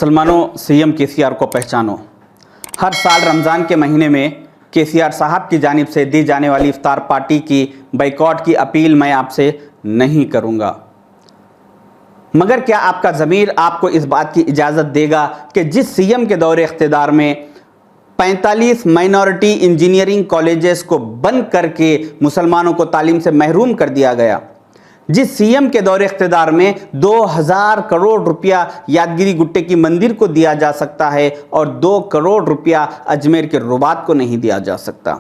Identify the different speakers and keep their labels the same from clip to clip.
Speaker 1: मुसलमानों, CM KCR को पहचानो। हर साल रमज़ान के महीने में केसीआर साहब की जानिब से दी जाने वाली इफ्तार पार्टी की बाइकॉट की अपील मैं आपसे नहीं करूंगा, मगर क्या आपका ज़मीर आपको इस बात की इजाज़त देगा कि जिस सीएम के दौरे इख्तिदार में 45 माइनॉरिटी इंजीनियरिंग कॉलेजेस को बंद करके मुसलमानों को तालीम से महरूम कर दिया गया, जिस सीएम के दौरे इख्तिदार में 2000 करोड़ रुपया यादगिरी गुट्टे की मंदिर को दिया जा सकता है और 2 करोड़ रुपया अजमेर के रुबात को नहीं दिया जा सकता,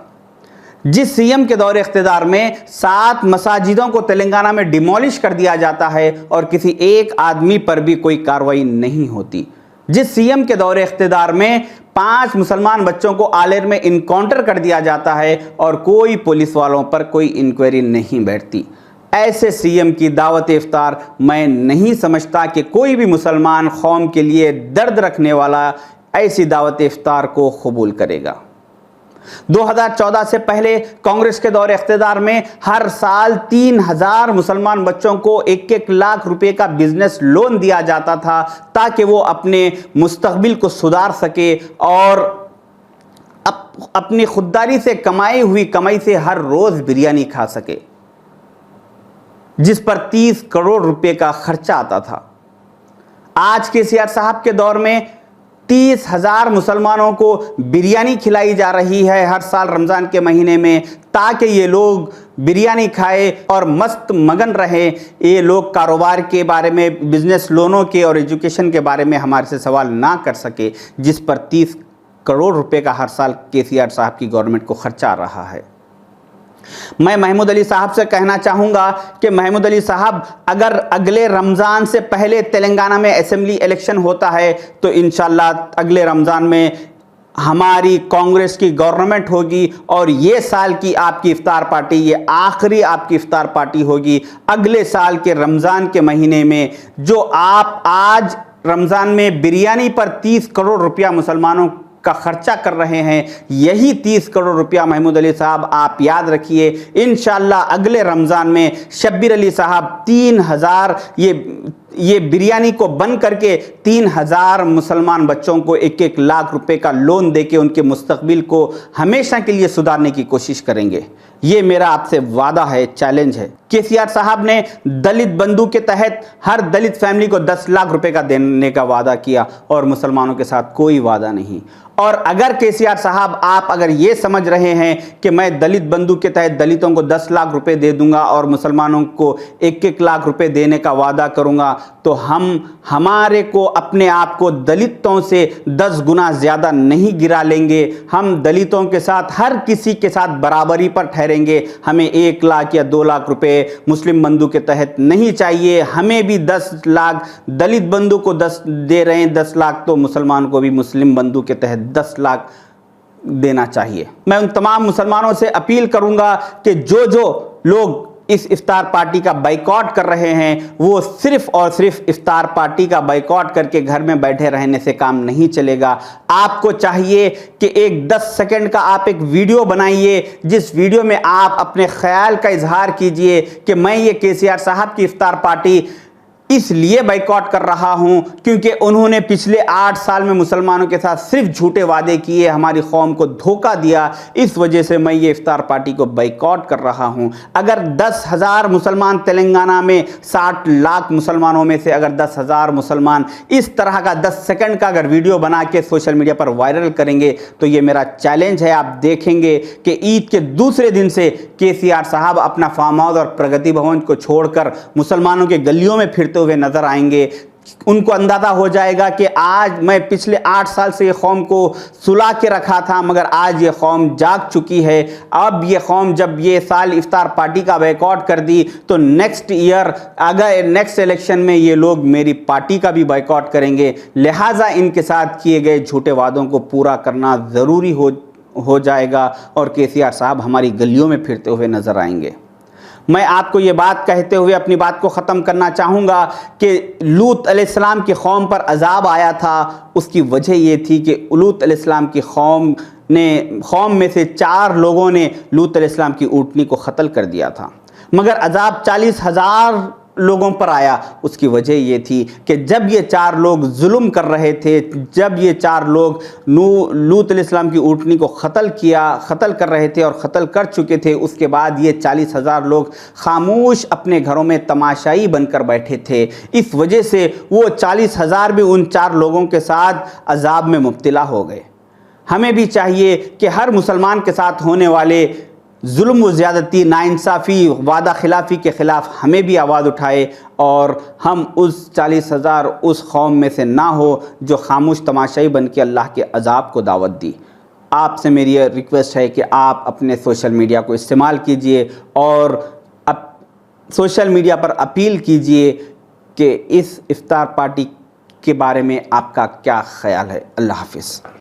Speaker 1: जिस सीएम के दौरे इख्तिदार में 7 मसाजिदों को तेलंगाना में डिमोलिश कर दिया जाता है और किसी एक आदमी पर भी कोई कार्रवाई नहीं होती, जिस सीएम के दौरे इख्तिदार में 5 मुसलमान बच्चों को आलेर में इनकाउंटर कर दिया जाता है और कोई पुलिस वालों पर कोई इंक्वायरी नहीं बैठती, ऐसे सीएम की दावत इफ्तार मैं नहीं समझता कि कोई भी मुसलमान कौम के लिए दर्द रखने वाला ऐसी दावत इफ्तार को कबूल करेगा। 2014 से पहले कांग्रेस के दौरे इख्तिदार में हर साल 3000 मुसलमान बच्चों को 1-1 लाख रुपए का बिजनेस लोन दिया जाता था ताकि वो अपने मुस्तकबिल को सुधार सके और अपनी खुददारी से कमाई हुई कमाई से हर रोज बिरयानी खा सके, जिस पर 30 करोड़ रुपए का खर्चा आता था। आज केसीआर साहब के दौर में 30,000 मुसलमानों को बिरयानी खिलाई जा रही है हर साल रमज़ान के महीने में, ताकि ये लोग बिरयानी खाए और मस्त मगन रहे। ये लोग कारोबार के बारे में, बिजनेस लोनों के और एजुकेशन के बारे में हमारे से सवाल ना कर सके, जिस पर 30 करोड़ रुपए का हर साल केसीआर साहब की गवर्नमेंट को खर्चा आ रहा है। मैं महमूद अली साहब से कहना चाहूंगा कि महमूद अली साहब, अगर अगले रमज़ान से पहले तेलंगाना में असेंबली इलेक्शन होता है तो इंशाल्लाह अगले रमज़ान में हमारी कांग्रेस की गवर्नमेंट होगी और ये साल की आपकी इफ्तार पार्टी, ये आखिरी आपकी इफ्तार पार्टी होगी। अगले साल के रमज़ान के महीने में जो आप आज रमज़ान में बिरयानी पर 30 करोड़ रुपया मुसलमानों का खर्चा कर रहे हैं, यही 30 करोड़ रुपया महमूद अली साहब आप याद रखिए, इंशाल्लाह अगले रमज़ान में शब्बीर अली साहब 3000 ये बिरयानी को बंद करके 3000 मुसलमान बच्चों को 1-1 लाख रुपए का लोन देके उनके मुस्तकबिल को हमेशा के लिए सुधारने की कोशिश करेंगे। ये मेरा आपसे वादा है, चैलेंज है। केसीआर साहब ने दलित बंधु के तहत हर दलित फैमिली को 10 लाख रुपए का देने का वादा किया और मुसलमानों के साथ कोई वादा नहीं। और अगर केसीआर साहब आप अगर ये समझ रहे हैं कि मैं दलित बंधु के तहत दलितों को 10 लाख रुपए दे दूंगा और मुसलमानों को 1-1 लाख रुपए देने का वादा करूंगा, तो हमारे को अपने आप को दलितों से 10 गुना ज़्यादा नहीं गिरा लेंगे। हम दलितों के साथ, हर किसी के साथ बराबरी पर ठहरेंगे। हमें 1 लाख या 2 लाख रुपए मुस्लिम बंधु के तहत नहीं चाहिए, हमें भी 10 लाख, दलित बंधु को 10 दे रहे हैं 10 लाख, तो मुसलमान को भी मुस्लिम बंधु के तहत 10 लाख देना चाहिए। मैं उन तमाम मुसलमानों से अपील करूंगा कि जो लोग इस इफ्तार पार्टी का बाइकॉट कर रहे हैं, वो सिर्फ और सिर्फ इफ्तार पार्टी का बाइकॉट करके घर में बैठे रहने से काम नहीं चलेगा। आपको चाहिए कि एक 10 सेकंड का आप एक वीडियो बनाइए, जिस वीडियो में आप अपने ख्याल का इजहार कीजिए कि मैं ये केसीआर साहब की इफ्तार पार्टी इसलिए बाइकॉट कर रहा हूं क्योंकि उन्होंने पिछले 8 साल में मुसलमानों के साथ सिर्फ झूठे वादे किए, हमारी कौम को धोखा दिया, इस वजह से मैं ये इफ्तार पार्टी को बाइकॉट कर रहा हूं। अगर 10,000 मुसलमान तेलंगाना में 60 लाख मुसलमानों में से अगर 10,000 मुसलमान इस तरह का 10 सेकंड का अगर वीडियो बना के सोशल मीडिया पर वायरल करेंगे तो ये मेरा चैलेंज है। आप देखेंगे कि ईद के दूसरे दिन से केसीआर साहब अपना फार्म हाउस और प्रगति भवन को छोड़कर मुसलमानों के गलियों में फिरते हुए नजर आएंगे। उनको अंदाजा हो जाएगा कि आज मैं पिछले 8 साल से ये कौम को सुला के रखा था, मगर आज ये कौम जाग चुकी है। अब ये कौम जब ये साल इफ्तार पार्टी का बाइकॉट कर दी तो नेक्स्ट ईयर, अगर नेक्स्ट इलेक्शन में ये लोग मेरी पार्टी का भी बाइकॉट करेंगे। लिहाजा इनके साथ किए गए झूठे वादों को पूरा करना ज़रूरी हो जाएगा और केसीआर साहब हमारी गलियों में फिरते हुए नजर आएंगे। मैं आपको ये बात कहते हुए अपनी बात को ख़त्म करना चाहूँगा कि लूत अलैहिस्सलाम की कौम पर अजाब आया था, उसकी वजह ये थी कि लूत अलैहिस्सलाम की कौम में से 4 लोगों ने लूत अलैहिस्सलाम की ऊँटनी को क़त्ल कर दिया था, मगर अजाब 40,000 लोगों पर आया, उसकी वजह ये थी कि जब ये 4 लोग जुल्म कर रहे थे, जब ये 4 लोग लूत अलैहिस्सलाम की ऊँटनी को क़त्ल कर रहे थे और क़त्ल कर चुके थे, उसके बाद ये 40,000 लोग खामोश अपने घरों में तमाशाई बनकर बैठे थे। इस वजह से वो 40,000 भी उन 4 लोगों के साथ अजाब में मुब्तला हो गए। हमें भी चाहिए कि हर मुसलमान के साथ होने वाले जुल्म व ज़्यादती, नाइंसाफ़ी, वादा खिलाफ़ी के ख़िलाफ़ हमें भी आवाज़ उठाए और हम उस 40,000 उस कौम में से ना हो जो खामोश तमाशाई बन के अल्लाह के अज़ाब को दावत दी। आपसे मेरी ये रिक्वेस्ट है कि आप अपने सोशल मीडिया को इस्तेमाल कीजिए और सोशल मीडिया पर अपील कीजिए कि इस इफ्तार पार्टी के बारे में आपका क्या ख्याल है। अल्लाह हाफ़िज़।